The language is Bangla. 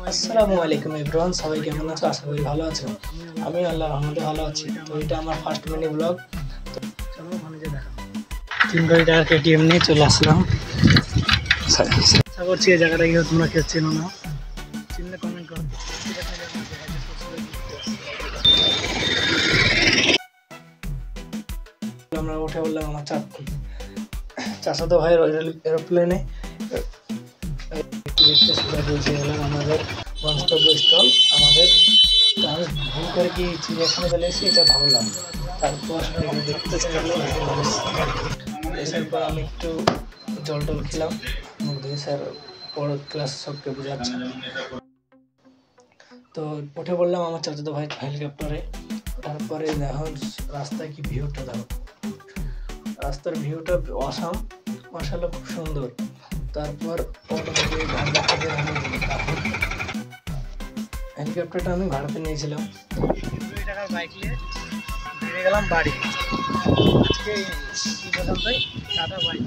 আসসালামু আলাইকুম এভরিওয়ান, সবাই কেমন আছো? আশা করি ভালো আছো। আমি আল্লাহর রহমতে ভালো আছি। তো এটা আমার ফার্স্ট মিনি ব্লগ। চলো ওখানে যে দেখা 3 কোটি টাকার কেটিএম নিয়ে চলে আসলাম। আশা করছি এই জায়গাটা গিয়ে তোমরা কেউ চেনো না, চিনলে কমেন্ট করো। আমরা উঠে বললাম আমার চাচাতো ভাইয়ের এরোপ্লেনে। দেখতে সোজা পৌঁছে গেলাম আমাদের গন্তব্যস্থল। আমি ভুল করে কি চিড়িয়াখানা চলে এসেছি এটা ভাবলাম। তারপর দেখতে এসার পর আমি একটু জল টল খেলাম, মুখ ধুয়ে স্যার পরের ক্লাস সবকে বোঝাচ্ছে। তো উঠে বললাম আমার চাচাতো ভাই হেলিকপ্টারে। তারপরে দেখো রাস্তায় কি ভিউটা, দেখো রাস্তার ভিউটা অসাম, মাশাআল্লাহ খুব সুন্দর। তারপর হেলিকপ্টারটা আমি ভাড়াতে নিয়েছিলাম। 2 টাকার বাইক নিয়ে বেরিয়ে গেলাম বাড়ি। আজকে এই পর্যন্তই, টাটা বাই।